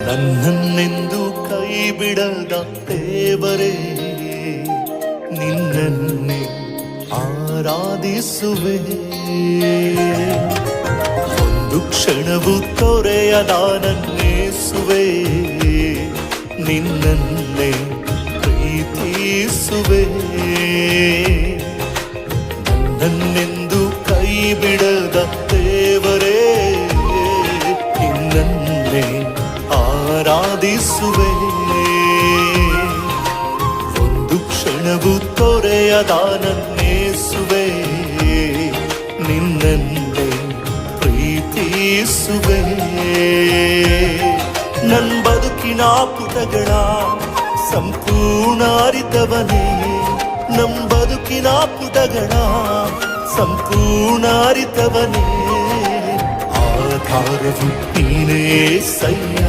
ನನ್ನನ್ನೆಂದು ಕೈ ಬಿಡದ ದೇವರೇ, ನಿನ್ನನ್ನೇ ಆರಾಧಿಸುವೆ. ಒಂದು ಕ್ಷಣವು ತೊರೆಯದ ನನ್ನೇಸುವೆ, ನಿನ್ನನ್ನೇ ಪ್ರೀತಿಸುವೆ. ನನ್ನನ್ನೆಂದು ಕೈ ಬಿಡದ ದೇವರೇ, ನಿನ್ನನ್ನೇ ಆರಾಧಿಸುವೆ. ಒಂದು ಕ್ಷಣವು ತೊರೆಯದ ನನ್ನೇಸುವೆ, ನಿನ್ನನ್ನೇ ಪ್ರೀತಿಸುವೆ. ನನ್ನ ಬದುಕಿನ ಪುಟಗಳ ಸಂಪೂರ್ಣ ಅರಿತವನೇ, ನಮ್ಮ ಬದುಕಿನ ಪುಟಗಳ ಸಂಪೂರ್ಣ ಅರಿತವನೇ. ಆಧಾರವು ನೀನೇ ಸಯ್ಯ.